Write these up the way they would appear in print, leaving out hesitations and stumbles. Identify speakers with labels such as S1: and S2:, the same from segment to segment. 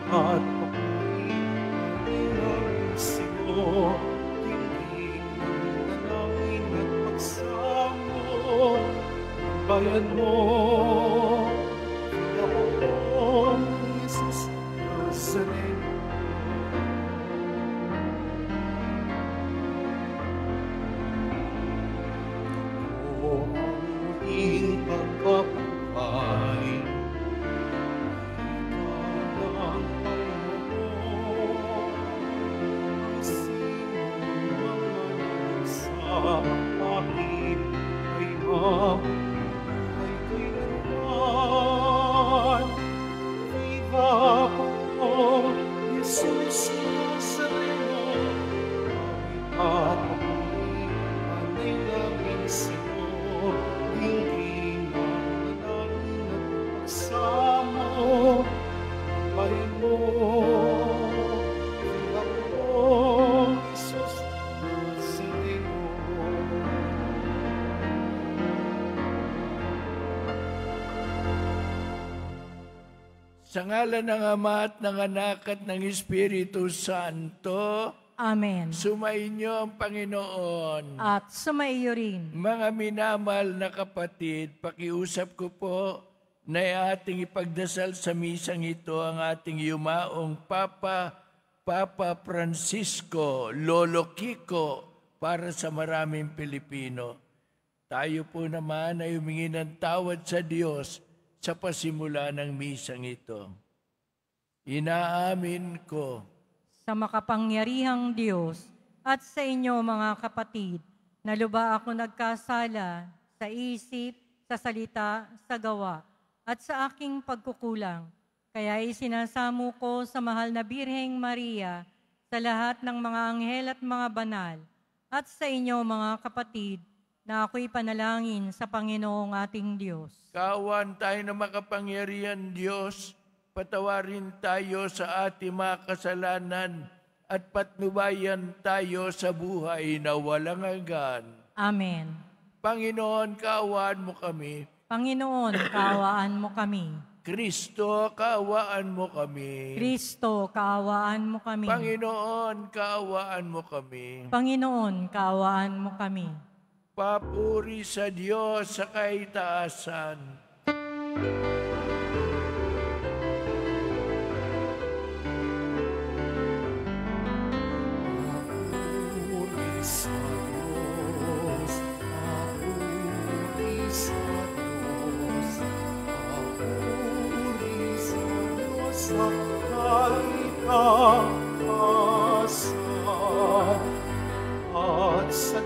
S1: at ako'y alingang siyo, tingin ng dalangin at pagsamo, bayan mo, ako, Jesus Nazareno. Ako ang muling pagkabuhay, akin ay mabuhay kailanman. Viva ako, Jesus Nazareno, at ako'y manalangin sa'yo, dinggin ang manalangin at pagsamo, bayan mo. Viva ako, Jesus Nazareno.
S2: Sa ngalan ng Ama at ng Anak at ng Espiritu Santo,
S3: Amen.
S2: sumainyo ang Panginoon.
S3: At sumaiyo rin.
S2: Mga minamahal na kapatid, pakiusap ko po na ating ipagdasal sa misang ito ang ating yumaong Papa Francisco Lolo Kiko para sa maraming Pilipino. Tayo po naman ay humingi ng tawad sa Diyos sa pasimula ng misang ito. Inaamin ko
S3: Sa makapangyarihang Diyos at sa inyo mga kapatid, na luba ako nagkasala sa isip, sa salita, sa gawa, at sa aking pagkukulang. Kaya isinasamo ko sa mahal na Birheng Maria, sa lahat ng mga anghel at mga banal, at sa inyo mga kapatid, na ako'y panalangin sa Panginoong ating Diyos.
S2: Kaawaan tayo na makapangyarihan Diyos, patawarin tayo sa ating mga kasalanan at patnubayan tayo sa buhay na walang hanggan.
S3: Amen.
S2: Panginoon, kaawaan mo kami.
S3: Panginoon, kaawaan mo kami.
S2: Kristo, kaawaan mo kami.
S3: Kristo, kaawaan mo kami.
S2: Panginoon, kaawaan mo kami.
S3: Panginoon, kaawaan mo kami.
S2: Papuri sa Diyos sa kaitaasan.
S1: Papuri sa Diyos, papuri sa Diyos, papuri sa Diyos sa kaitaasan, at sa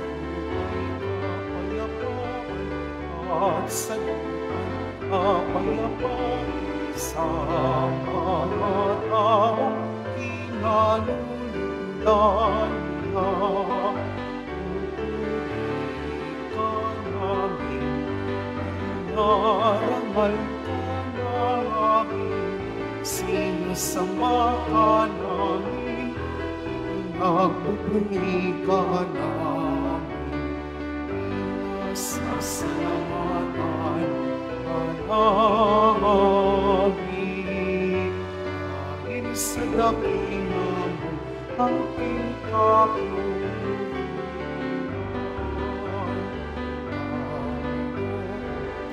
S1: at sa kapayapaan sa mga taong kinalulundan niya. Pupuri ka namin, inarangal ka namin, sinasama ka namin, pinagbubunyi ka namin. Sasalamatan ka namin, dahil sa dakila mo ang pinagkakulitan.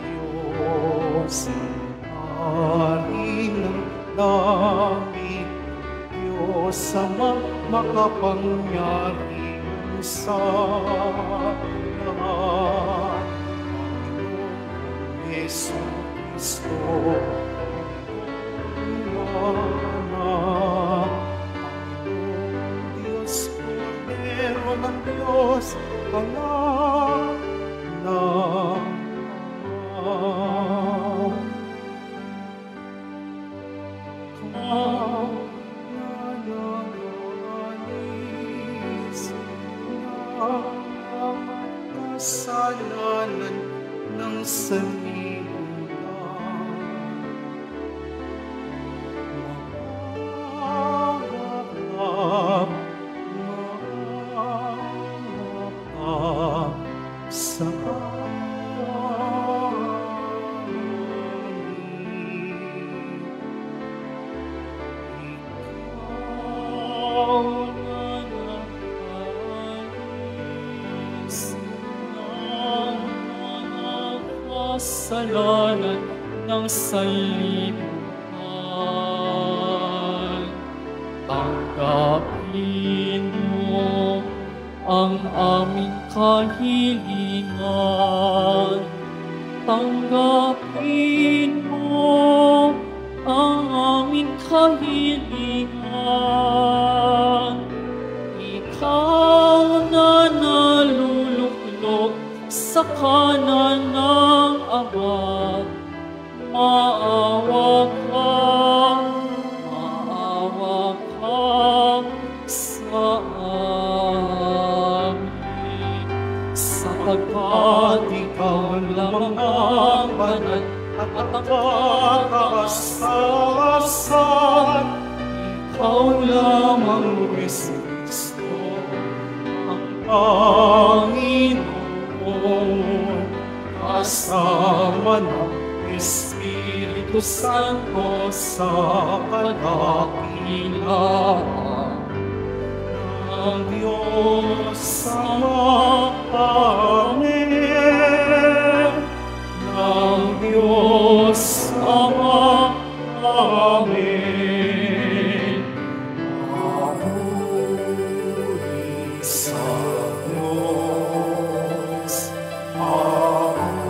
S1: Diyos, hari ng langit, Diyos Ama makapangyarihan sa lahat, Panginoong Jesucristo, Anak, Panginoong Diyos, Kordero ng Diyos, Anak ng kasalanan ng sanlibutan. Maanap sa amin.
S4: kasalanan ng sanlibutan. Tanggapin mo ang aming kahilingan. Tanggapin mo ang aming kahilingan. Ikaw na naluluklok sa kanan ng Ama, maawa ka sa amin. Sapagkat ikaw lamang ang banal at ang kakaasasan. Ikaw lamang Kristo, ang Panginoon, kasama ng Espiritu Santo sa kadakilaan ng Diyos Ama. Amen. Ng Diyos Ama. Amen. Papuri sa Diyos. Papuri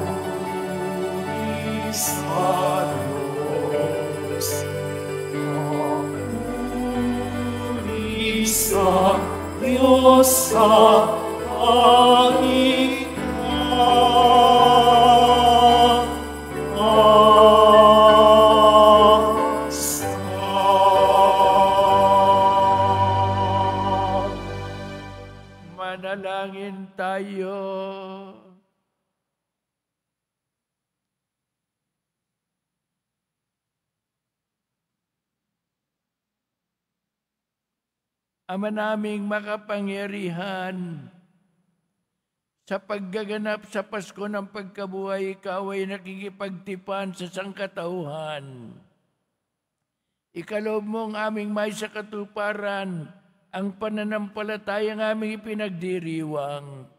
S4: sa Diyos. Papuri sa Diyos sa
S2: Manalangin tayo. Ama naming makapangyarihan, sa paggaganap sa Pasko ng pagkabuhay, ikaw ay nakikipagtipan sa sangkatauhan. Ikalob mong aming may sa katuparan ang pananampalatayang aming ipinagdiriwang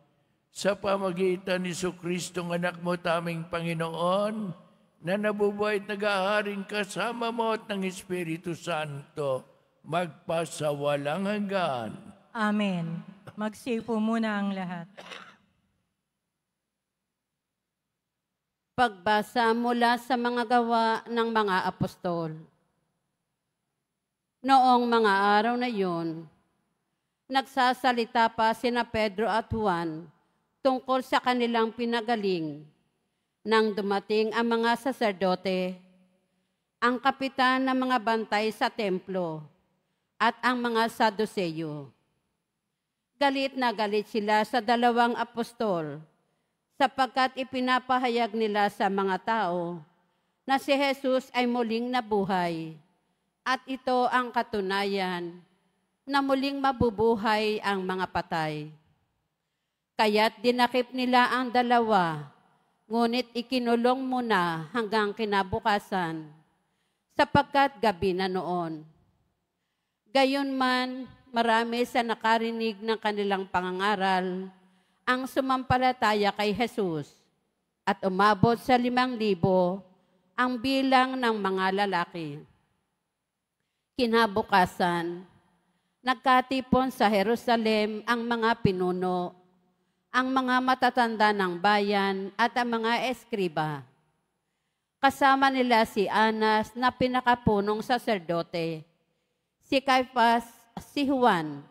S2: sa pamagitan ni Jesucristo, ang anak mo, taming Panginoon, na nabubuhay at nag-aaharing kasama mo at ng Espiritu Santo, magpasawalang hanggan.
S3: Amen. Magsipo muna ang lahat.
S5: Pagbasa mula sa mga gawa ng mga apostol. Noong mga araw na iyon, nagsasalita pa sina Pedro at Juan tungkol sa kanilang pinagaling. Nang dumating ang mga saserdote, ang kapitan ng mga bantay sa templo, at ang mga Saduseyo. Galit na galit sila sa dalawang apostol, sapagkat ipinapahayag nila sa mga tao na si Jesus ay muling nabuhay, at ito ang katunayan na muling mabubuhay ang mga patay. Kaya't dinakip nila ang dalawa, ngunit ikinulong muna hanggang kinabukasan, sapagkat gabi na noon. Gayunman, marami sa nakarinig ng kanilang pangangaral ang sumampalataya kay Jesus, at umabot sa 5,000 ang bilang ng mga lalaki. Kinabukasan, nagkatipon sa Jerusalem ang mga pinuno, ang mga matatanda ng bayan at ang mga eskriba. Kasama nila si Anas na pinakapunong saserdote, si Caiphas, si Juan,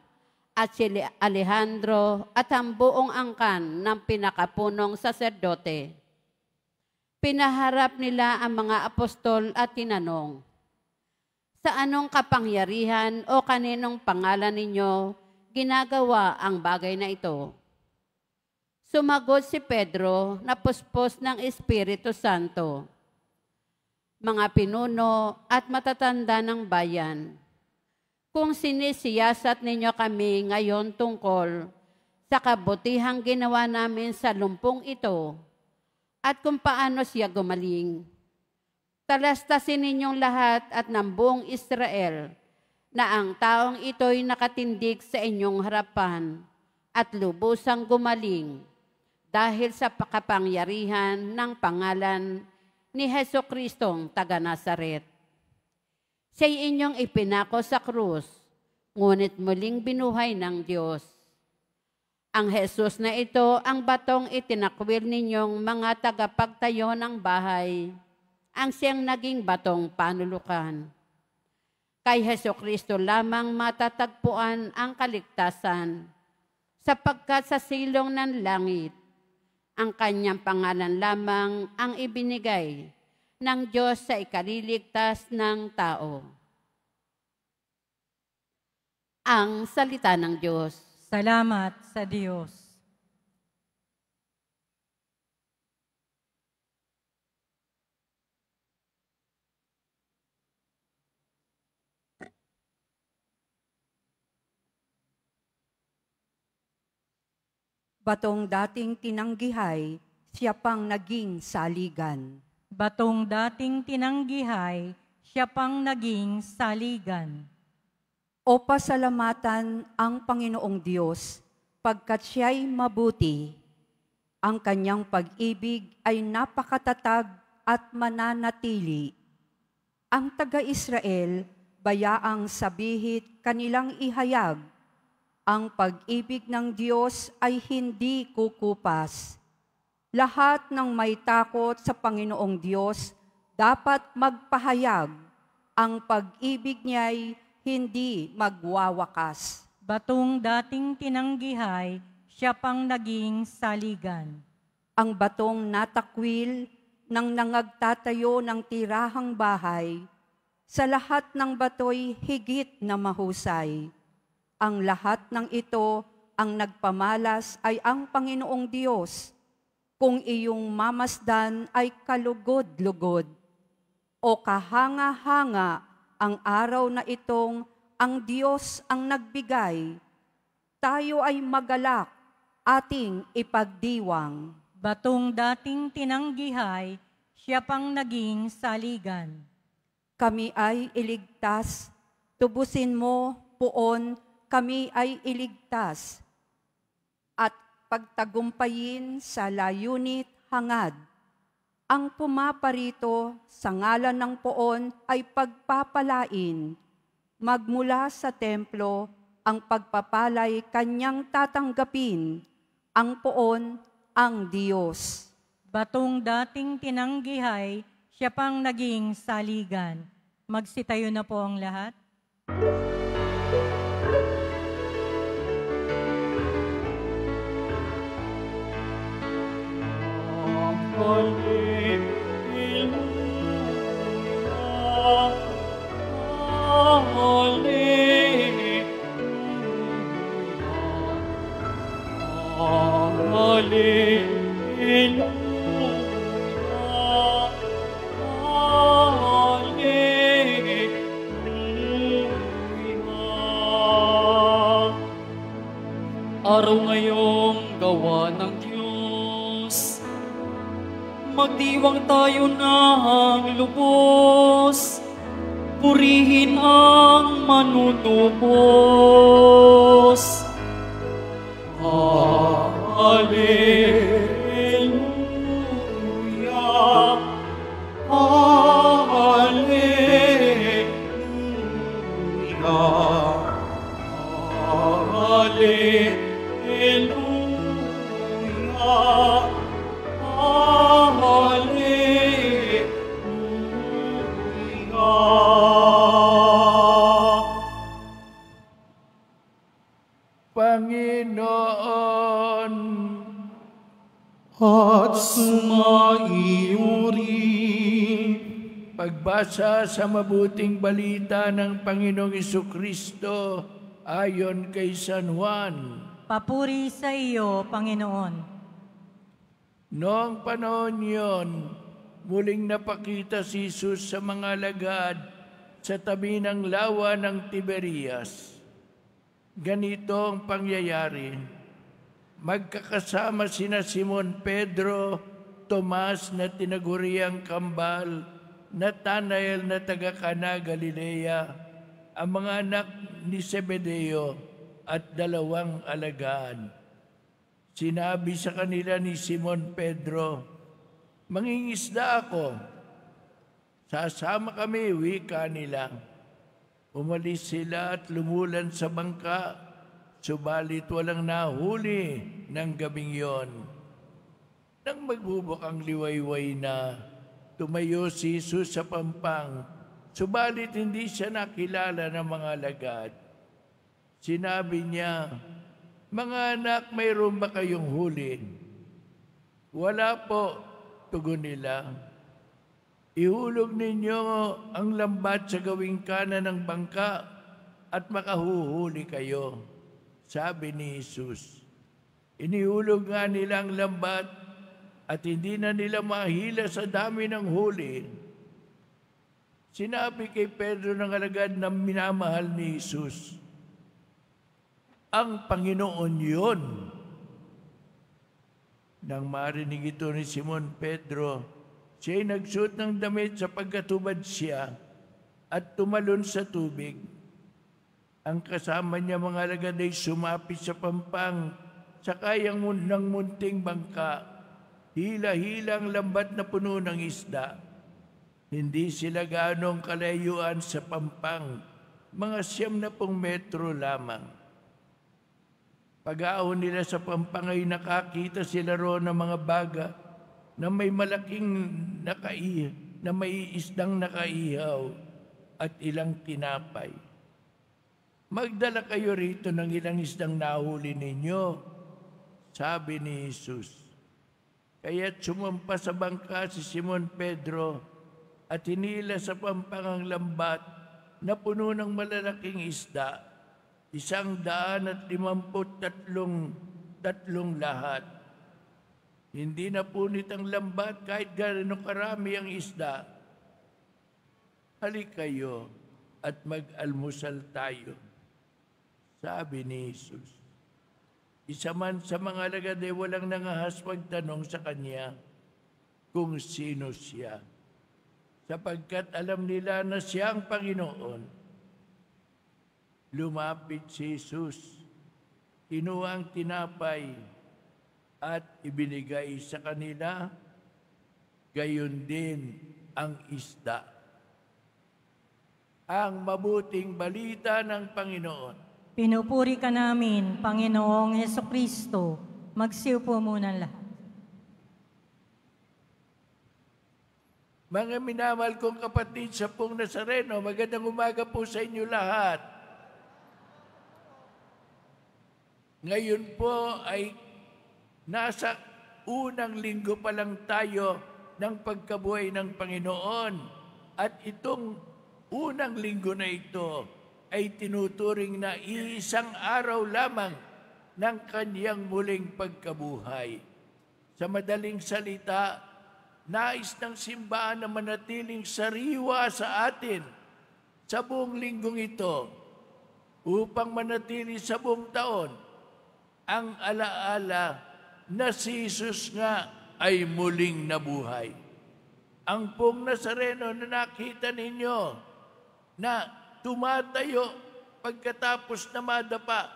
S5: at si Alejandro at ang buong angkan ng pinakapunong saserdote. Pinaharap nila ang mga apostol at tinanong, sa anong kapangyarihan o kaninong pangalan ninyo ginagawa ang bagay na ito? Sumagot si Pedro na puspos ng Espiritu Santo. Mga pinuno at matatanda ng bayan, kung sinisiyasat ninyo kami ngayon tungkol sa kabutihang ginawa namin sa lumpong ito at kung paano siya gumaling, talastasin ninyong lahat at ng buong Israel na ang taong ito'y nakatindig sa inyong harapan at lubusang gumaling dahil sa kapangyarihan ng pangalan ni Jesucristong taga Nazaret. Siya'y inyong ipinako sa krus, ngunit muling binuhay ng Diyos. Ang Jesus na ito ang batong itinakwil ninyong mga tagapagtayo ng bahay, ang siyang naging batong panulukan. Kay Jesucristo lamang matatagpuan ang kaligtasan, sapagkat sa silong ng langit, ang kanyang pangalan lamang ang ibinigay ng Diyos sa ikaliligtas ng tao. Ang salita ng Diyos.
S3: Salamat sa Diyos.
S6: Batong dating tinanggihay, siya pang naging saligan.
S3: Batong dating tinanggihay, siya pang naging saligan.
S6: O pasalamatan ang Panginoong Diyos, pagkat siya'y mabuti. Ang kanyang pag-ibig ay napakatatag at mananatili. Ang taga-Israel, bayaang sabihit kanilang ihayag, ang pag-ibig ng Diyos ay hindi kukupas. Lahat ng may takot sa Panginoong Diyos dapat magpahayag. Ang pag-ibig niya'y hindi magwawakas.
S3: Batong dating tinanggihay, siya pang naging saligan.
S6: Ang batong natakwil ng nangagtatayo ng tirahang bahay, sa lahat ng bato'y higit na mahusay. Ang lahat ng ito, ang nagpamalas ay ang Panginoong Diyos. Kung iyong mamasdan ay kalugod-lugod, o kahanga-hanga ang araw na itong ang Diyos ang nagbigay, tayo ay magalak, ating ipagdiwang.
S3: Batong dating tinanggihay, siya pang naging saligan.
S6: Kami ay iligtas, tubusin mo, Poon, kami ay iligtas, at pagtagumpayin sa layunit hangad. Ang pumaparito sa ngalan ng Poon ay pagpapalain. Magmula sa templo, ang pagpapalay kanyang tatanggapin. Ang Poon, ang Diyos.
S3: Batong dating tinanggihay, siya pang naging saligan. Magsitayo na po ang lahat.
S4: Araw ngayong gawa ng Diyos, magdiwang tayo ng lubos, purihin ang manunubos. Hallelujah,
S1: Hallelujah.
S4: Hallelujah, hallelujah.
S2: Panginoon,
S1: At sumaiyo rin.
S2: pagbasa sa mabuting balita ng Panginoong Jesucristo ayon kay San Juan.
S3: Papuri sa iyo, Panginoon.
S2: Noong panahon yon, muling napakita si Jesus sa mga alagad sa tabi ng lawa ng Tiberias. Ganito ang pangyayari. Magkakasama sina Simon Pedro, Tomas na tinaguriang kambal, Nathanael na taga-Kana, Galilea, ang mga anak ni Zebedeo at 2 alagaan. Sinabi sa kanila ni Simon Pedro, "Mangingisda ako." "Sasama kami," wika nila. Umalis sila at lumulan sa bangka, subalit walang nahuli ng gabing yon. Nang magbubukang liwayway na, tumayo si Jesus sa pampang, subalit hindi siya nakilala ng mga alagad. Sinabi niya, "Mga anak, mayroon ba kayong huli?" "Wala po," tugon nila. "Ihulog ninyo ang lambat sa gawing kanan ng bangka at makahuhuli kayo," sabi ni Jesus. Inihulog nga nila ang lambat at hindi na nila mahila sa dami ng huli. Sinabi kay Pedro ng alagad na minamahal ni Jesus, "Ang Panginoon yun." Nang marinig ito ni Simon Pedro, siya'y nagsuot ng damit sapagkat hubad siya at tumalon sa tubig. Ang kasama niya mga alagad ay sumapit sa pampang sa kayang ng munting bangka. Hila-hila ang lambat na puno ng isda. Hindi sila gaanong kalayuan sa pampang, mga 90 metro lamang. Pag-aahon nila sa pampang ay nakakita sila roon ng mga baga na may isdang nakaihaw at ilang tinapay. "Magdala kayo rito ng ilang isdang nahuli ninyo," sabi ni Jesus. Kaya't sumampa sa bangka si Simon Pedro at hinila sa pampang ang lambat na puno ng malalaking isda, 153 lahat. Hindi napunit ang lambat kahit gaano karami ang isda. "Halika kayo at mag-almusal tayo," sabi ni Jesus. Isa man sa mga alagad ay walang nangahas pagtanong sa kanya kung sino siya, sapagkat alam nila na siya ang Panginoon. Lumapit si Jesus, kinuha ang tinapay at ibinigay sa kanila, gayon din ang isda. Ang mabuting balita ng Panginoon.
S3: Pinupuri ka namin, Panginoong Hesukristo. Magsiupo muna lahat.
S2: Mga minamahal kong kapatid sa Pong Nazareno, magandang umaga po sa inyo lahat. Ngayon po ay nasa unang linggo pa lang tayo ng pagkabuhay ng Panginoon. At itong unang linggo na ito ay tinuturing na isang araw lamang ng kanyang muling pagkabuhay. Sa madaling salita, nais ng simbahan na manatiling sariwa sa atin sa buong linggong ito upang manatili sa buong taon ang alaala na si Jesus nga ay muling nabuhay. Ang Pong Nazareno na nakita ninyo na tumatayo pagkatapos na madapa,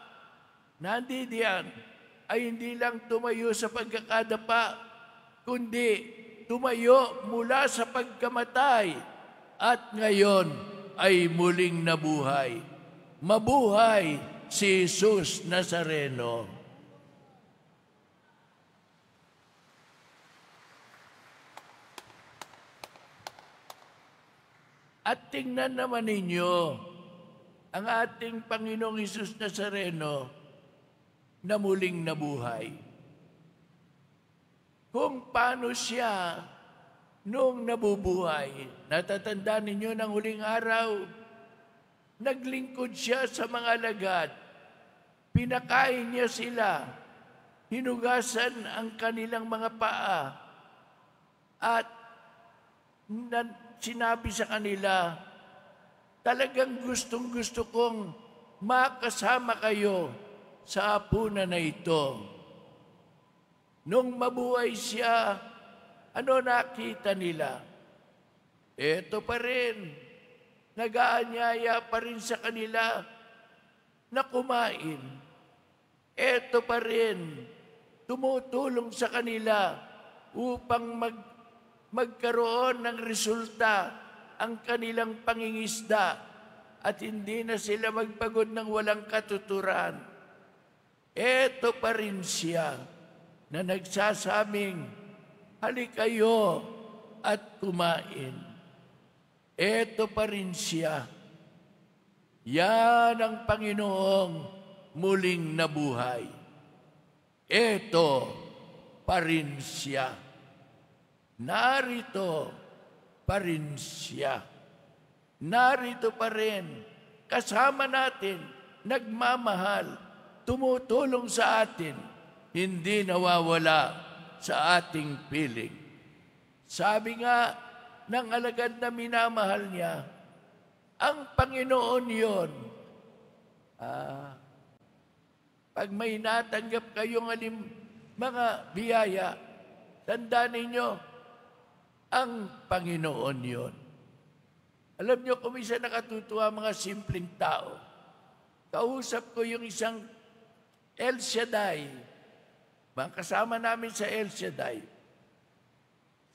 S2: nandiyan ay hindi lang tumayo sa pagkakadapa, kundi tumayo mula sa pagkamatay at ngayon ay muling nabuhay. Mabuhay si Jesus Nazareno. At tingnan naman ninyo ang ating Panginoong Hesus Nazareno na muling nabuhay. Kung paano siya noong nabubuhay, natatandaan ninyo ng huling araw, naglingkod siya sa mga alagad, pinakain niya sila, hinugasan ang kanilang mga paa, at sinabi sa kanila, talagang gustong-gusto kong makasama kayo sa hapunan na ito. Nung mabuhay siya, ano nakita nila? Ito pa rin, nag-aanyaya pa rin sa kanila na kumain. Ito pa rin, tumutulong sa kanila upang magkaroon ng resulta ang kanilang pangingisda at hindi na sila magpagod ng walang katuturan. Eto pa rin siya na nagsasabing, halikayo at kumain. Eto pa rin siya. Yan ang Panginoong muling nabuhay. Eto pa rin siya. Narito pa rin siya. Narito pa rin. Kasama natin, nagmamahal, tumutulong sa atin, hindi nawawala sa ating piling. Sabi nga ng alagad na minamahal niya, ang Panginoon yon. Pag may natanggap kayong mga biyaya, tandaan ninyo, ang Panginoon yon. Alam nyo, kung minsan nakatutuwa mga simpleng tao, kausap ko yung isang El Shaddai, mga kasama namin sa El Shaddai.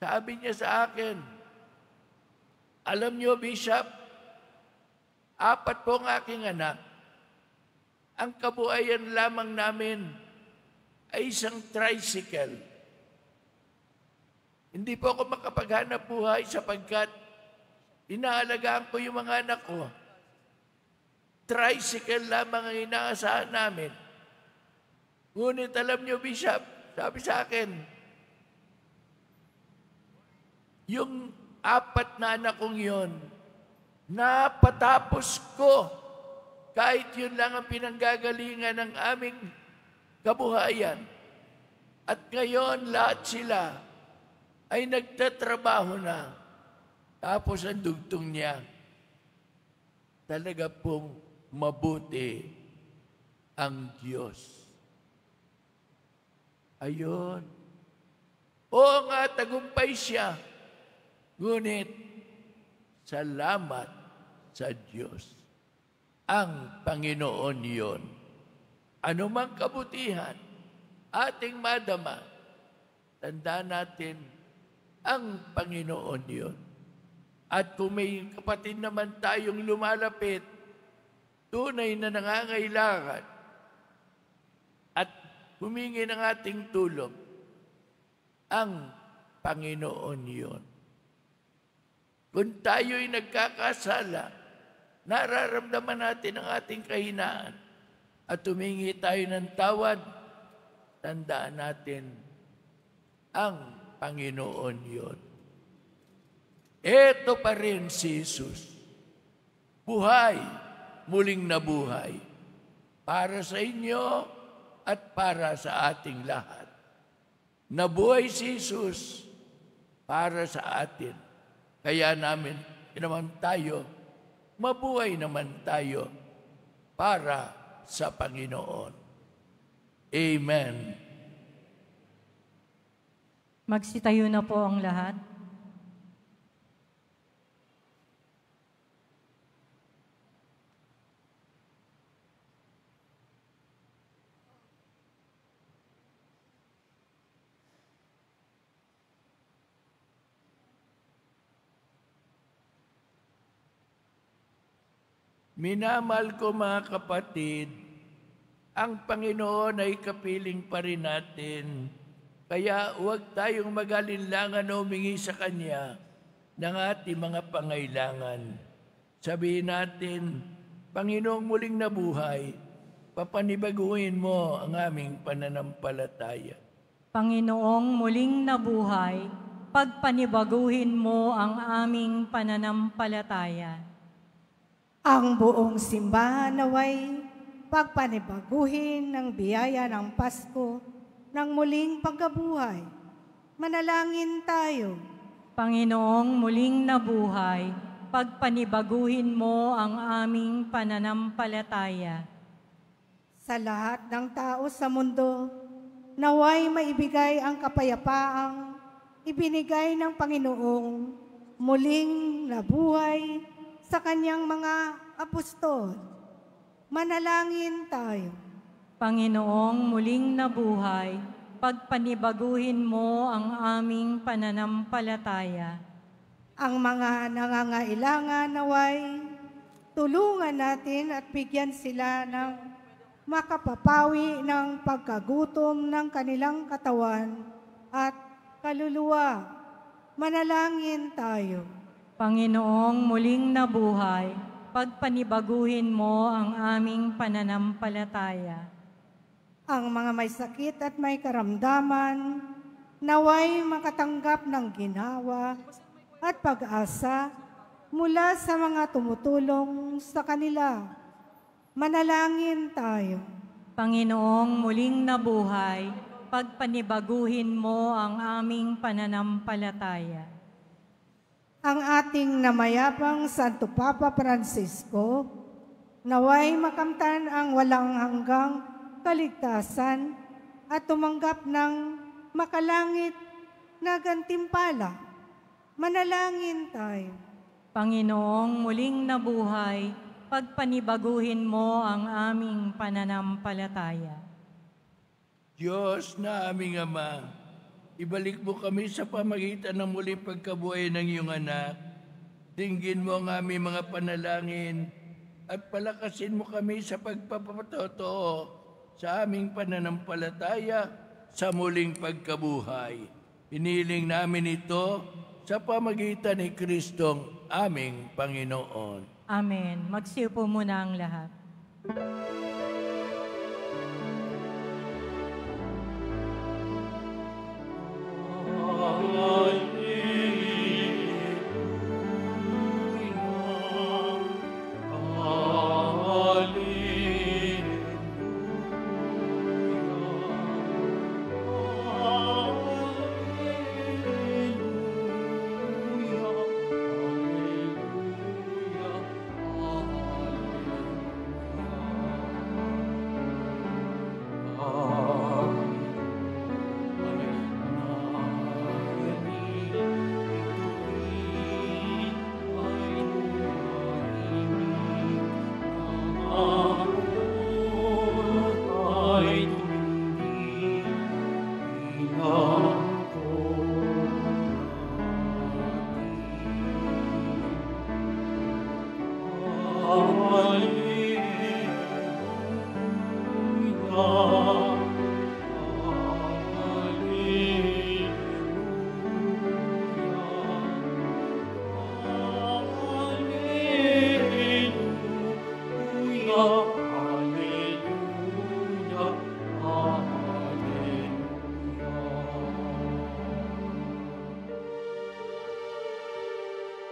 S2: Sabi niya sa akin, alam nyo, Bishop, 4 po ang aking anak. Ang kabuhayan lamang namin ay isang tricycle. Hindi po ako makapaghanap buhay sapagkat inaalagaan ko yung mga anak ko. Tricycle lamang ang inaasahan namin. Ngunit alam nyo, Bishop, sabi sa akin, yung 4 na anak kong yun, napatapos ko kahit yun lang ang pinanggagalingan ng aming kabuhayan. At ngayon, lahat sila ay nagtatrabaho na. Tapos ang dugtong niya, talaga pong mabuti ang Diyos. Ayun. Oo nga, tagumpay siya. Ngunit, salamat sa Diyos. Ang Panginoon yon. Ano mang kabutihan, ating madama, tandaan natin, ang Panginoon yon. At kung may kapatid naman tayong lumalapit, tunay na nangangailangan, at humingi ng ating tulong, ang Panginoon yon. Kung tayo'y nagkakasala, nararamdaman natin ang ating kahinaan at humingi tayo ng tawad, tandaan natin ang Panginoon yon. Ito pa rin si Jesus. Buhay, muling nabuhay. Para sa inyo at para sa ating lahat. Nabuhay si Jesus para sa atin. Kaya namin mabuhay naman tayo para sa Panginoon. Amen.
S3: Magsitayo na po ang lahat.
S2: Minamahal ko mga kapatid, ang Panginoon ay kapiling pa rin natin. Kaya huwag tayong mag-alinlangan o humingi sa Kanya ng ating mga pangailangan. Sabihin natin, Panginoong muling nabuhay, papanibaguhin mo ang aming pananampalataya.
S3: Panginoong muling nabuhay, pagpanibaguhin mo ang aming pananampalataya.
S7: Ang buong simbahan naway pagpanibaguhin ng biyaya ng Pasko ng muling pagkabuhay. Manalangin tayo.
S3: Panginoong muling nabuhay, pagpanibaguhin mo ang aming pananampalataya.
S7: Sa lahat ng tao sa mundo, naway maibigay ang kapayapaang ibinigay ng Panginoong muling nabuhay sa kanyang mga apostol. Manalangin tayo.
S3: Panginoong muling nabuhay, pagpanibaguhin mo ang aming pananampalataya.
S7: Ang mga nangangailangan naway, tulungan natin at bigyan sila ng makapapawi ng pagkagutom ng kanilang katawan at kaluluwa. Manalangin tayo.
S3: Panginoong muling nabuhay, pagpanibaguhin mo ang aming pananampalataya.
S7: Ang mga may sakit at may karamdaman, naway makatanggap ng ginawa at pag-asa mula sa mga tumutulong sa kanila. Manalangin tayo.
S3: Panginoong muling nabuhay, pagpanibaguhin mo ang aming pananampalataya.
S7: Ang ating namayapang Santo Papa Francisco, naway makamtan ang walang hanggang kaligtasan at tumanggap ng makalangit na gantimpala. Manalangin tayo.
S3: Panginoong muling nabuhay, pagpanibaguhin mo ang aming pananampalataya.
S2: Diyos na aming Ama, ibalik mo kami sa pamagitan ng muling pagkabuhay ng iyong anak. Dinggin mo ang aming mga panalangin at palakasin mo kami sa pagpapatotoo sa aming pananampalataya sa muling pagkabuhay. Hiniling namin ito sa pamagitan ni Kristong aming Panginoon.
S3: Amen. Magsiupo muna ang lahat.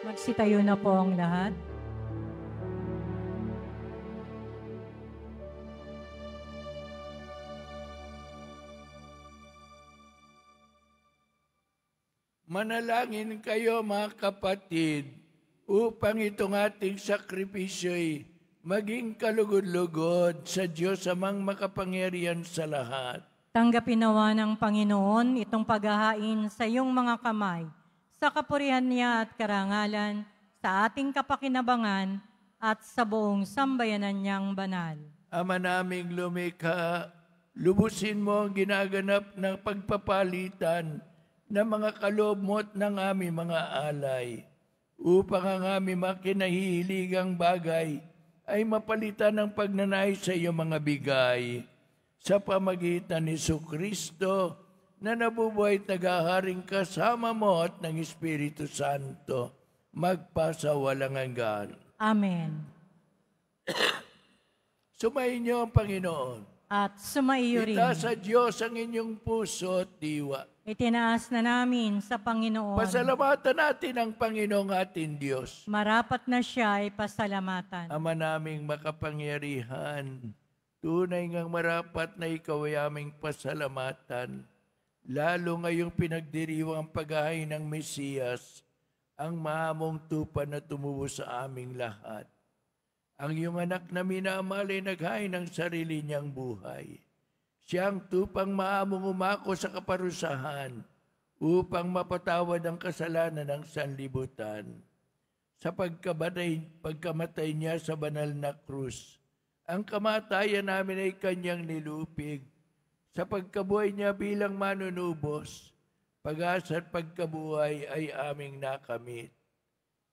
S3: Magsitayo na po ang lahat.
S2: Manalangin kayo mga kapatid upang itong ating sakripisyo'y maging kalugod-lugod sa Diyos amang makapangyarihan sa lahat.
S3: Tanggapin nawa ng Panginoon itong paghahain sa iyong mga kamay, sa kapurihan niya at karangalan, sa ating kapakinabangan at sa buong sambayanan niyang banal.
S2: Ama naming lumikha, lubusin mo ang ginaganap ng pagpapalitan ng mga kaloob mo at ng aming mga alay, upang ang aming mga kinahihiligang bagay ay mapalitan ng pagnanais sa iyong mga bigay. Sa pamagitan ni Jesucristo, na nabubuhay at naghaharing kasama mo at ng Espiritu Santo, magpasawalang hanggan.
S3: Amen.
S2: Sumayin niyo ang Panginoon.
S3: At sumaiyo rin.
S2: Itaas sa Diyos ang inyong puso at diwa.
S3: Itinaas na namin sa Panginoon.
S2: Pasalamatan natin ang Panginoong ating Diyos.
S3: Marapat na siya ay pasalamatan.
S2: Ama naming makapangyarihan, tunay ngang marapat na ikaw ay aming pasalamatan, lalo ngayong pinagdiriwang paghahain ng Mesiyas, ang mahamong tupa na tumubo sa aming lahat. Ang iyong anak na minamahal ay naghain ng sarili niyang buhay. Siyang tupang maamong umako sa kaparusahan upang mapatawad ang kasalanan ng sanlibutan. Sa pagkamatay niya sa banal na krus, ang kamatayan namin ay kanyang nilupig. Sa pagkabuhay niya bilang manunubos, pag-asa at pagkabuhay ay aming nakamit.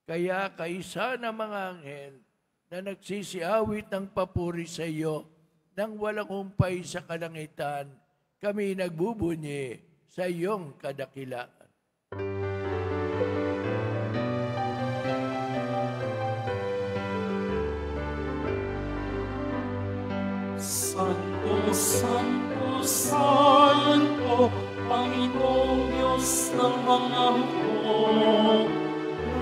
S2: Kaya kaisa ng mga anghel na nagsisiawit ng papuri sa iyo nang walang humpay sa kalangitan, kami nagbubunyi sa iyong kadakilaan.
S4: Santo, Santo, Santo, Panginoong Diyos ng mga hukbo,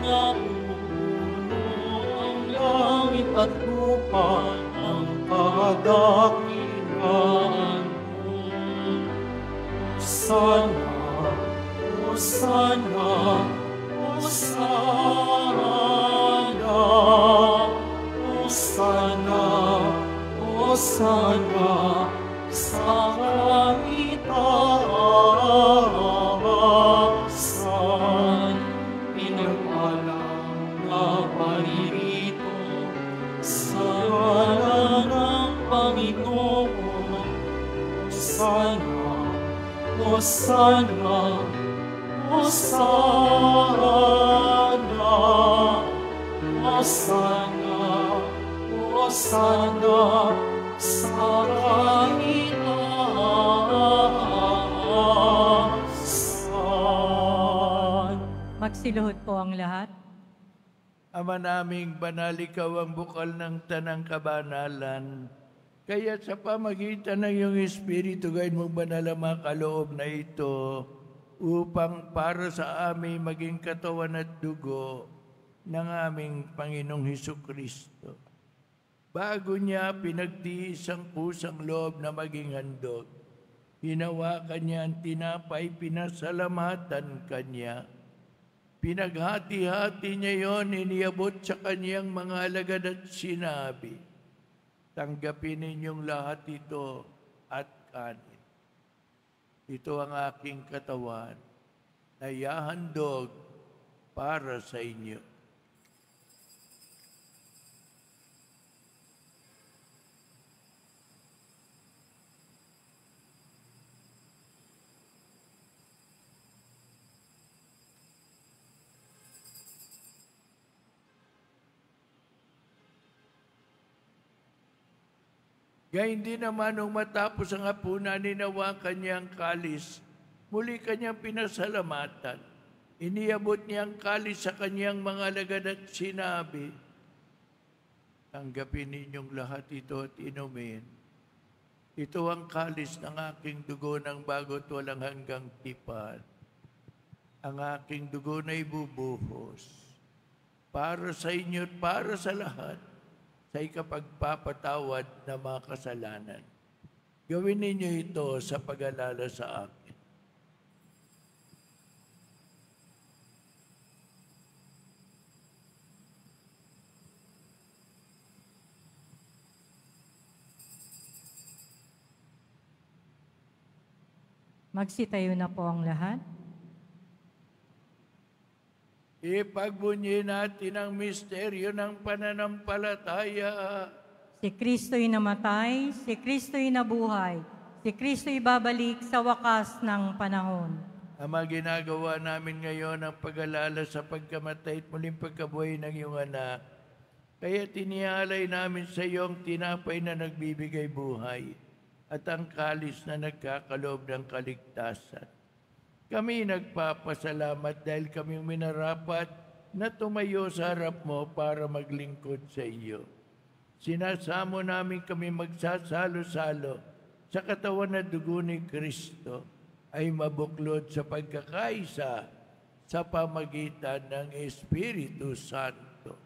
S4: na umuuno ang langit at lupa ng kadakilaan mo. Hosana, Hosana, Hosana, Hosana, Hosana sa kaitaasan. Pinagpalang na paririto sa ngalan ng Panginoon. Hosana, Hosana, Hosana, Hosana, Hosana sa kaitaasan.
S3: Magsiluhod po ang lahat.
S2: Ama naming banal, ikaw ang bukal ng tanang kabanalan. Kaya sa pamagitan ng iyong Espiritu, gayon mong banal ang mga kaloob na ito upang para sa amin maging katawan at dugo ng aming Panginoong Hesukristo. Bago niya pinagtiis ang kusang loob na maging handog, hinawakan niya ang tinapay, pinasalamatan kanya. Pinaghati-hati niya yon, iniabot sa kanyang mga alagad at sinabi, tanggapin ninyong lahat ito at kanin. Ito ang aking katawan na ihahandog para sa inyo. Gayun din naman nung matapos ang hapunan, ninawa kanyang kalis. Muli kanyang pinasalamatan. Iniabot niya ang kalis sa kanyang mga alagad at sinabi, tanggapin ninyong lahat ito at inumin. Ito ang kalis ng aking dugo ng bago't walang hanggang tipan. Ang aking dugo na ibubuhos para sa inyo at para sa lahat, sa ikapagpapatawad na mga kasalanan. Gawin ninyo ito sa pag-alala sa akin.
S3: Magsitayo na po ang lahat.
S2: Ipagbunyi natin ang misteryo ng pananampalataya.
S3: Si Kristo'y namatay, si Kristo'y nabuhay, si Kristo'y babalik sa wakas ng panahon.
S2: Ama, ginagawa namin ngayon ang pag-alala sa pagkamatay at muling pagkabuhay ng iyong anak. Kaya tinialay namin sa iyo ang tinapay na nagbibigay buhay at ang kalis na nagkakaloob ng kaligtasan. Kami nagpapasalamat dahil kami minarapat na tumayo sa harap mo para maglingkod sa iyo. Sinasamo namin kami magsasalo-salo sa katawan at dugo ni Kristo ay mabuklod sa pagkakaisa sa pamagitan ng Espiritu Santo.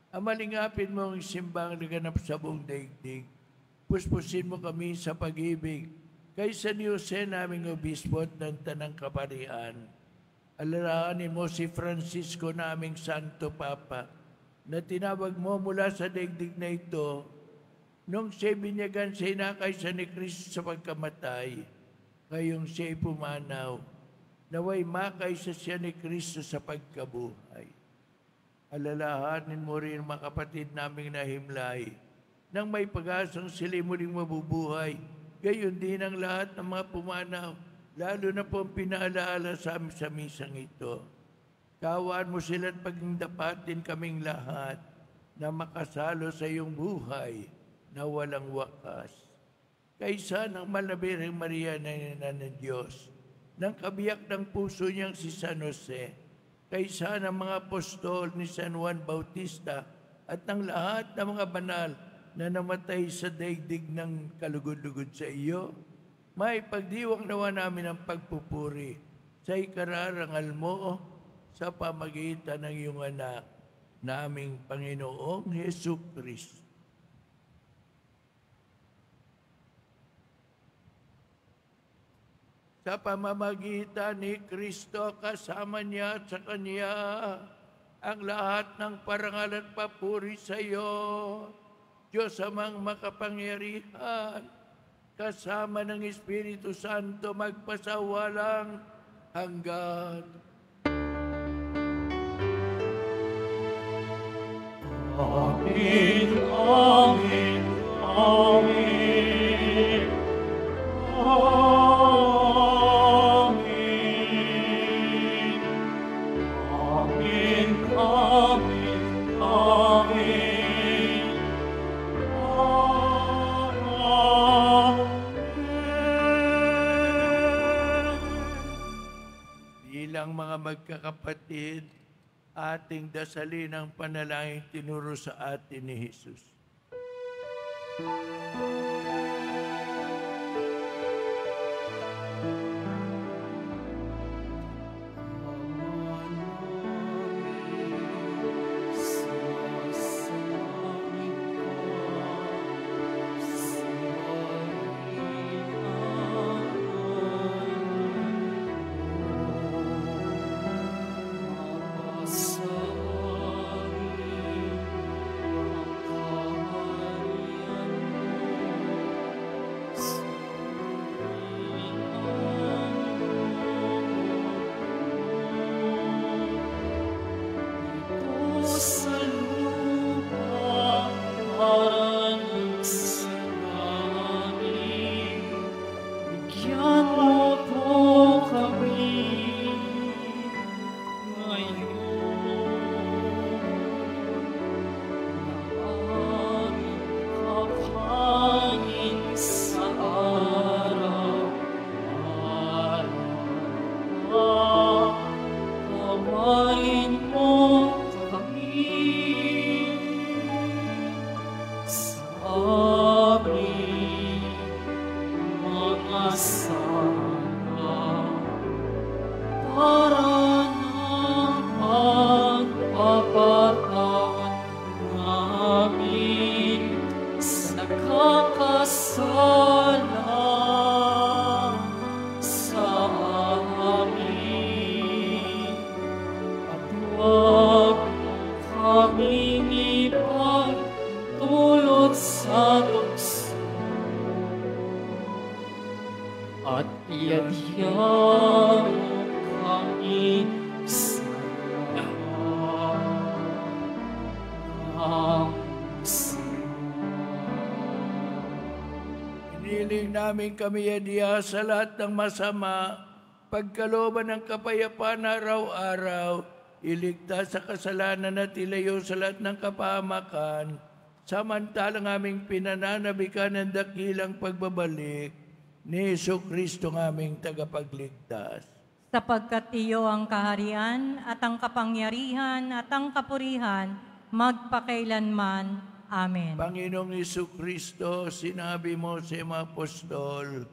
S2: Amalingapin mo ang simbang naganap sa buong daigdig. Puspusin mo kami sa pag-ibig kaysa ni Jose naming obispo at ng Tanang Kaparian. Alalahanin mo si Francisco naming Santo Papa na tinawag mo mula sa daigdig na ito nung siya binyagan sa inakaysa ni Kristo sa pagkamatay. Ngayong siya'y pumanaw, naway makaysa siya ni Kristo sa pagkabuhay. Alalahanin mo rin mga kapatid naming nahimlay nang may pag-asang sila'y muling mabubuhay gayon din ang lahat ng mga pumanaw, lalo na po ang pinaalaala sa amin sa misang ito. Kaawaan mo sila at pagdapatin kaming lahat na makasalo sa iyong buhay na walang wakas. Kaysa ng Malabirang Maria na ina ng Diyos, ng kabiyak ng puso niyang si San Jose, kaysa ng mga apostol ni San Juan Bautista at ng lahat ng mga banal na namatay sa daigdig ng kalugod-lugod sa iyo, may pagdiwang nawa namin ang pagpupuri sa ikararangal mo sa pamagitan ng iyong anak, naming Panginoong Hesus Kristo. Sa pamamagitan ni Kristo, kasama niya at sa Kanya, ang lahat ng parangal at papuri sa iyo, Diyos amang makapangyarihan, kasama ng Espiritu Santo, magpasawalang hanggan.
S4: Amen, amen, amen. Amen. Amen, amen, amen.
S2: Bilang mga magkakapatid, ating dasalin ang panalangin tinuro sa atin ni Jesus. Hiniling namin kami adiya sa lahat ng masama, pagkalooban ng kapayapaan araw-araw, iligtas sa kasalanan at ilayo sa lahat ng kapahamakan, samantalang aming pinananabikan ng dakilang pagbabalik ni Jesucristo ng aming tagapagligtas.
S3: Sapagkat iyo ang kaharian at ang kapangyarihan at ang kapurihan magpakailanman. Amen.
S2: Panginoong Jesucristo, sinabi mo sa mga apostol,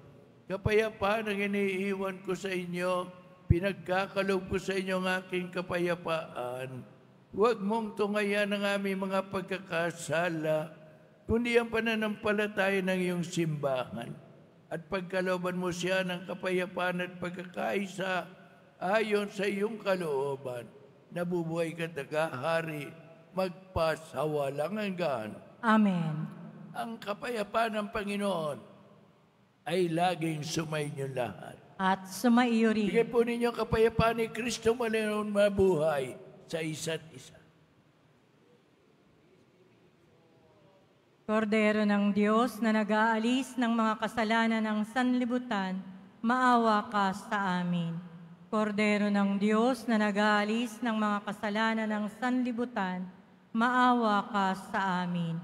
S2: kapayapaan ang iniiwan ko sa inyo, pinagkakaloob ko sa inyo ang aking kapayapaan. Huwag mong tungayan ang aming mga pagkakasala, kundi ang pananampalataya ng iyong simbahan. At pagkalooban mo siya ng kapayapaan at pagkakaisa ayon sa iyong kalooban, nabubuhay ka tagahari, magpasawalang hanggan.
S3: Amen.
S2: Ang kapayapaan ng Panginoon ay laging sumainyo lahat.
S3: At sumaiyo rin.
S2: Bigay po ninyo kapayapaan ni Kristo malinaw mabuhay sa isa't isa.
S3: Kordero ng Diyos na nag-aalis ng mga kasalanan ng sanlibutan, maawa ka sa amin. Kordero ng Diyos na nag-aalis ng mga kasalanan ng sanlibutan, maawa ka sa amin.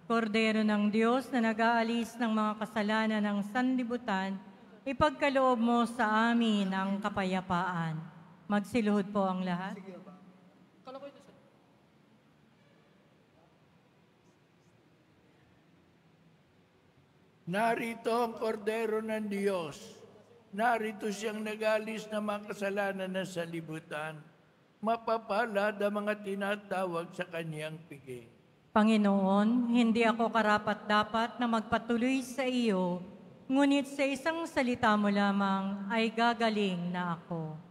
S3: Kordero ng Diyos na nag-aalis ng mga kasalanan ng sanlibutan, ipagkaloob mo sa amin ang kapayapaan. Magsiluhod po ang lahat.
S2: Narito ang kordero ng Diyos. Narito siyang nag-alis ng mga kasalanan ng sanlibutan. Mapapalad ang mga tinatawag sa kanyang piging.
S3: Panginoon, hindi ako karapat-dapat na magpatuloy sa iyo, ngunit sa isang salita mo lamang ay gagaling na ako.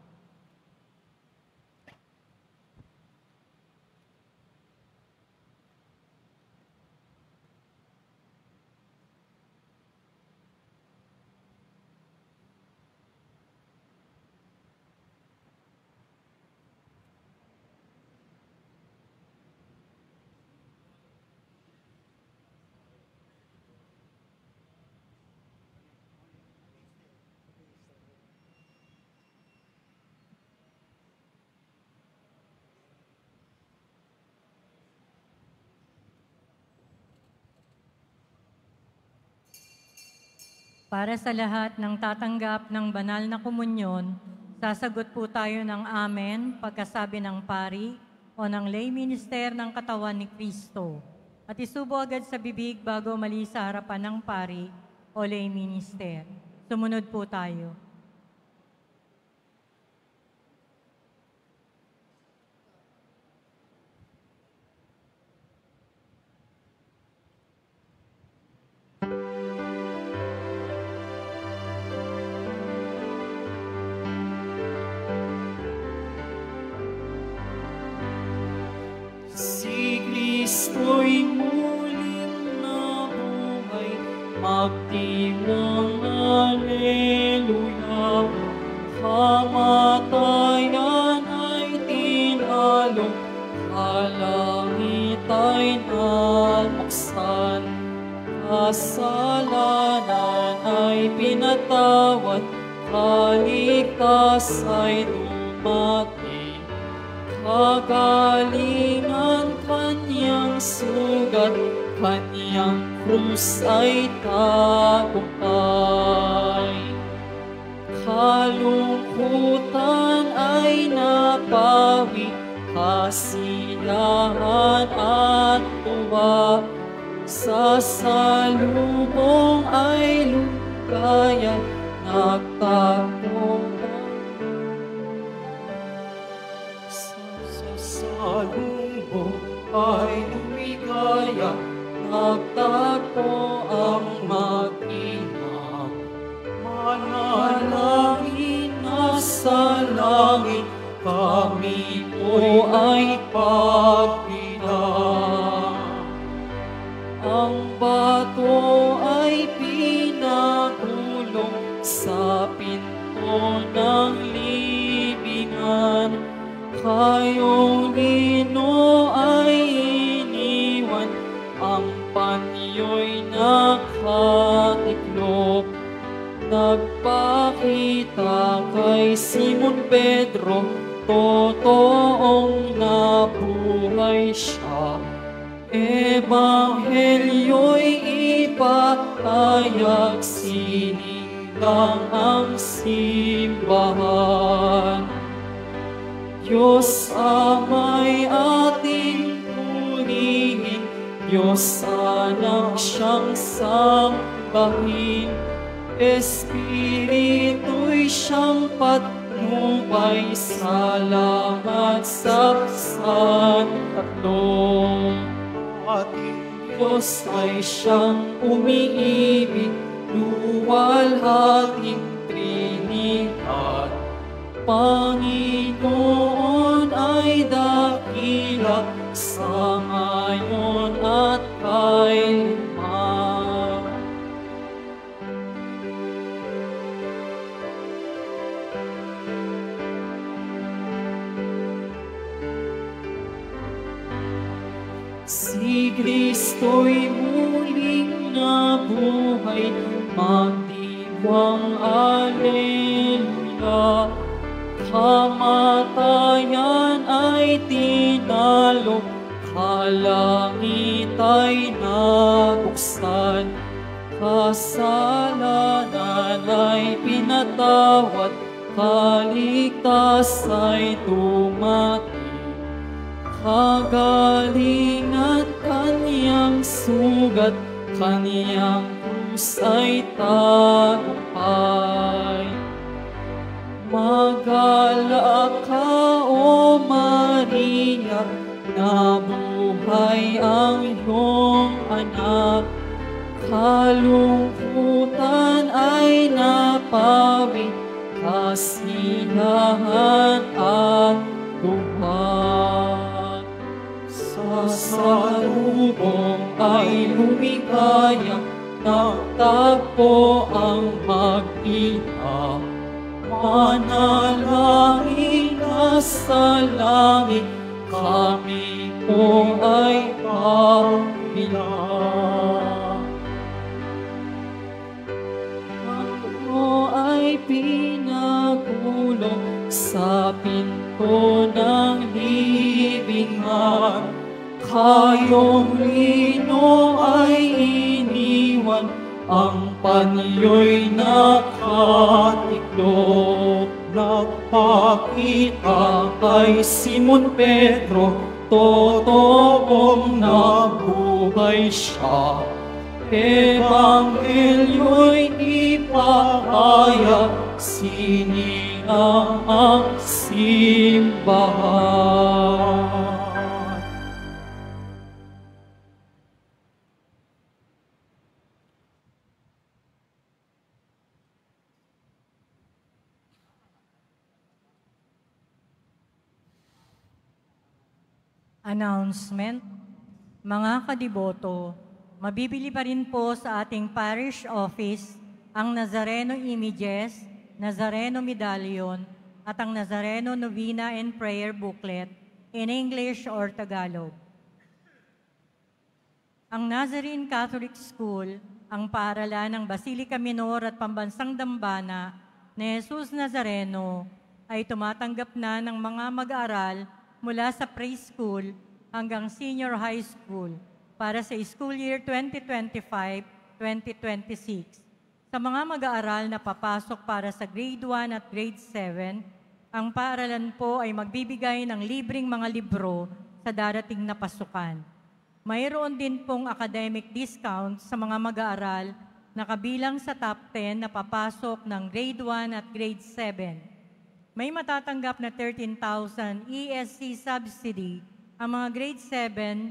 S3: Para sa lahat ng tatanggap ng banal na komunyon, sasagot po tayo ng amen pagkasabi ng pari o ng lay minister ng katawan ni Kristo. At isubo agad sa bibig bago mali sa harapan ng pari o lay minister. Sumunod po tayo.
S4: Si Kristo'y muling nabuhay, magdiwang Alleluia. Kamatayan ay tinalo, kalangit ay nabuksan. Kasalanan ay pinatawad, kaligtas ay dumating. Kagalingan kanyang sugat, kanyang krus ay tagumpay. Kalungkutan ay napawi, kasiyahan at tuwa. Sa salubong ay lugaya, nagtago. Salubong ay lumigaya, nagtago ang mag-ina. Manalangin na sa langit, kami po ay pagbilang. Ang bato ay pinagulong sa pinto ng libingan. Kayong lino ay iniwan, ang panyo'y nakatiklop. Nagpakita kay Simon Pedro, totoong nabuhay siya. Ebanghelyo'y ipahayag, sinigang ang simbahan. Diyos Ama'y ating purihin, Diyos Anak siyang sambahin. Espiritu'y siyang patnubay, salamat sa Santatlo. Ating Diyos ay siyang umiibig, luwalhating Trinidad. Panginoon ay dakila sa ngayon at kailanman. Si Kristo'y muli buhay, magdiwang Alleluia. Kamatayan ay tinalo, kalangit ay nabuksan, kasalanan ay pinatawad, kaligtas ay dumating. Kagaling at kaniyang sugat, kaniyang krus ay tagumpay. Magalak ka, O Maria, nabuhay ang iyong anak. Kalungkutan ay napawi, kasiyahan at tuwa. Sa salubong ay lumigaya, nagtagpo ang mag-ina. Manalangin ka sa langit, kami po ay pabilang. Ako ay pinagulong sa pinto ng libingan, kayong lino ay iniwan, ang panyo'y nakatiklop. Nagpakita kay Simon Pedro, totoong nabuhay siya. Ebanghelyo'y ipahayag, siningang ang simbahan.
S3: Announcement. Mga kadiboto, mabibili pa rin po sa ating parish office ang Nazareno Images, Nazareno Medallion, at ang Nazareno Novena and Prayer Booklet in English or Tagalog. Ang Nazarene Catholic School, ang paaralan ng Basilica Minor at Pambansang Dambana ni Jesus Nazareno, ay tumatanggap na ng mga mag-aaral mula sa preschool hanggang senior high school para sa school year 2025-2026. Sa mga mag-aaral na papasok para sa grade 1 at grade 7, ang paaralan po ay magbibigay ng libreng mga libro sa darating na pasukan. Mayroon din pong academic discount sa mga mag-aaral na kabilang sa top 10 na papasok ng grade 1 at grade 7. May matatanggap na 13,000 ESC subsidy ang mga grade 7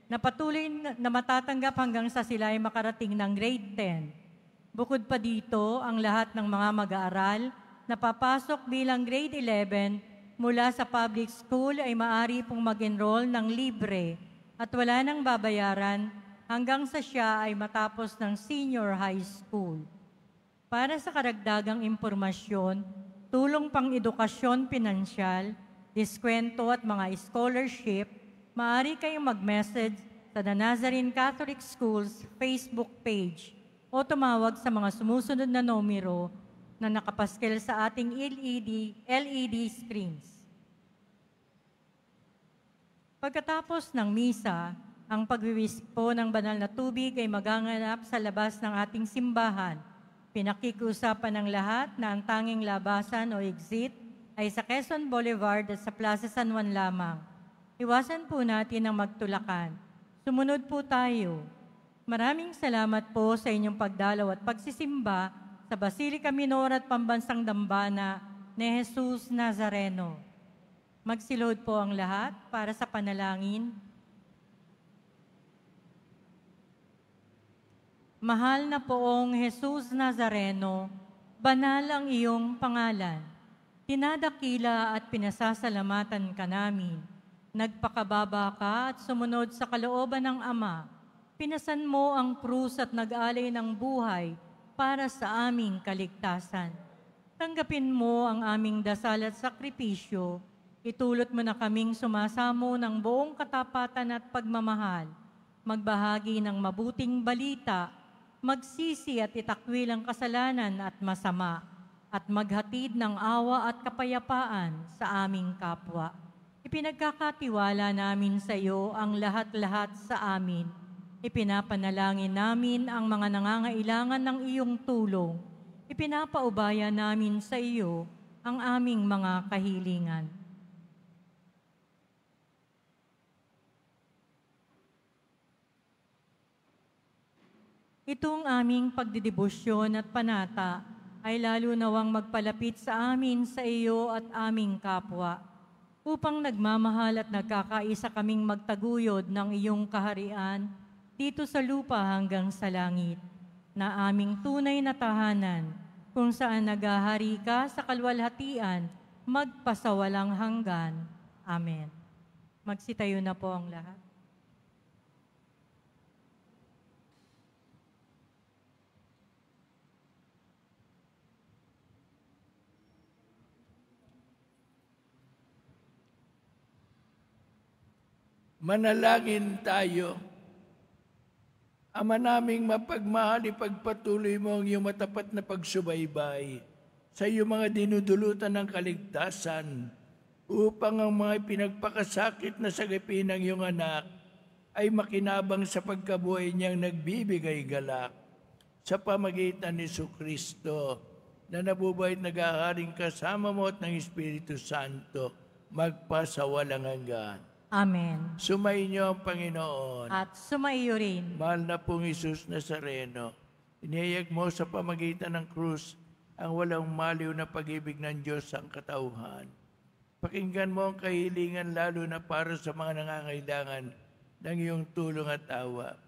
S3: na patuloy na matatanggap hanggang sa sila ay makarating ng grade 10. Bukod pa dito, ang lahat ng mga mag-aaral na papasok bilang grade 11 mula sa public school ay maaari pong mag-enroll ng libre at wala nang babayaran hanggang sa siya ay matapos ng senior high school. Para sa karagdagang impormasyon, tulong pang edukasyon pinansyal, diskwento at mga scholarship, maaari kayong mag-message sa The Nazarene Catholic Schools Facebook page o tumawag sa mga sumusunod na numero na nakapaskel sa ating LED screens. Pagkatapos ng misa, ang pagwiwisik po ng banal na tubig ay maganganap sa labas ng ating simbahan. Pinakikiusapan ng lahat na ang tanging labasan o exit ay sa Quezon Boulevard at sa Plaza San Juan lamang. Iwasan po natin ang magtulakan. Sumunod po tayo. Maraming salamat po sa inyong pagdalaw at pagsisimba sa Basilica Minor at Pambansang Dambana ni Jesus Nazareno. Magsilod po ang lahat para sa panalangin. Mahal na poong Jesus Nazareno, banal ang iyong pangalan. Tinadakila at pinasasalamatan ka namin. Nagpakababa ka at sumunod sa kalooban ng Ama. Pinasan mo ang krus at nag-alay ng buhay para sa aming kaligtasan. Tanggapin mo ang aming dasal at sakripisyo. Itulot mo na kaming sumasamo ng buong katapatan at pagmamahal. Magbahagi ng mabuting balita, magsisi at itakwil ang kasalanan at masama, at maghatid ng awa at kapayapaan sa aming kapwa. Ipinagkakatiwala namin sa iyo ang lahat-lahat sa amin. Ipinapanalangin namin ang mga nangangailangan ng iyong tulong. Ipinapaubaya namin sa iyo ang aming mga kahilingan. Itong aming pagdidibusyon at panata ay lalo nawang magpalapit sa amin sa iyo at aming kapwa, upang nagmamahal at nagkakaisa kaming magtaguyod ng iyong kaharian dito sa lupa hanggang sa langit, na aming tunay na tahanan, kung saan naghahari ka sa kalwalhatian, magpasawalang hanggan. Amen. Magsitayo na po ang lahat.
S2: Manalangin tayo. Ama naming mapagmahal, ipagpatuloy mo ang iyong matapat na pagsubaybay sa iyong mga dinudulutan ng kaligtasan, upang ang mga pinagpakasakit na sagipin ng iyong anak ay makinabang sa pagkabuhay niyang nagbibigay galak sa pamagitan ni Jesucristo, na nabubuhay at nag-aharing kasama mo at ng Espiritu Santo, magpasawalang hanggan.
S3: Amen.
S2: Sumainyo ang Panginoon.
S3: At sumaiyo rin.
S2: Mahal na pong Jesus Nazareno, inihayag mo sa pamagitan ng krus ang walang maliw na pag-ibig ng Diyos ang katauhan. Pakinggan mo ang kahilingan lalo na para sa mga nangangailangan ng iyong tulong at awa.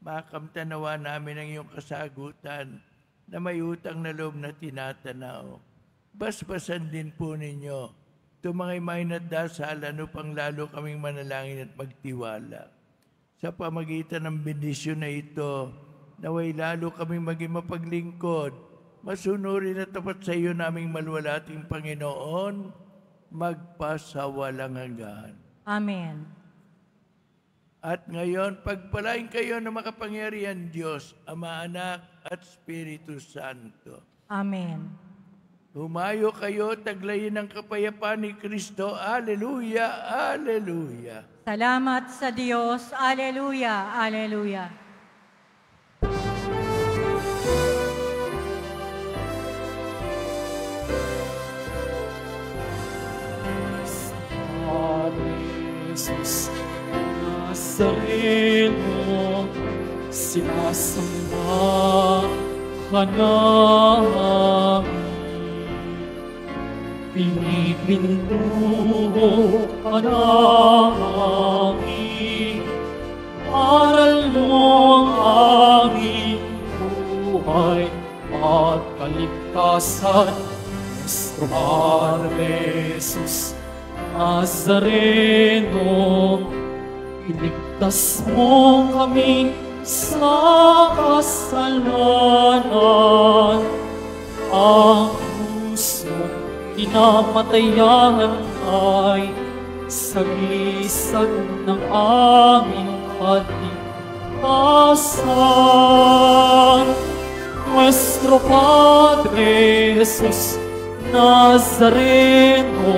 S2: Makamtanawa namin ang iyong kasagutan na may utang na loob na tinatanaw. Basbasan din po ninyo tumangay-may na dasalan upang lalo kaming manalangin at magtiwala. Sa pamagitan ng bendisyon na ito, naway lalo kaming maging mapaglingkod, masunurin at tapat sa iyo naming maluwalating Panginoon, magpasawalang hanggan.
S3: Amen.
S2: At ngayon, pagpalain kayo ng makapangyarihan Diyos, Ama, Anak, at Espiritu Santo.
S3: Amen.
S2: Humayo kayo, taglayin ang kapayapaan ni Kristo. Alleluia, alleluia.
S3: Salamat sa Diyos. Alleluia, alleluia.
S4: Jesus Nazareno, sinasamba ka namin. Pinipinto ka namin, aral mo ang aming buhay at kaligtasan. Nuestro Padre Jesus Nazareno, iligtas mo kami sa kasalanan. Ang krus mo pinamatayan ay sagisag ng aming kaligtasan. Nuestro Padre Jesus Nazareno,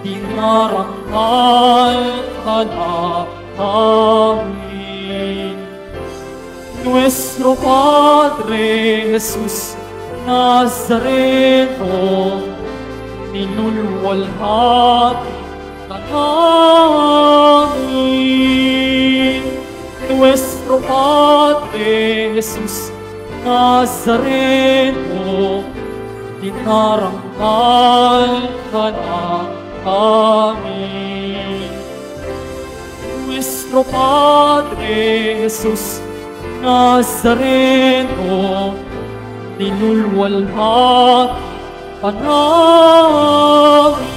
S4: dinarangal ka namin. Nuestro Padre Jesus Nazareno, minulwalhati ka namin. Nuestro Padre Jesus Nazareno, dinarangal ka namin. Nuestro Padre Jesus Nazareno, dinulwalhati ka namin.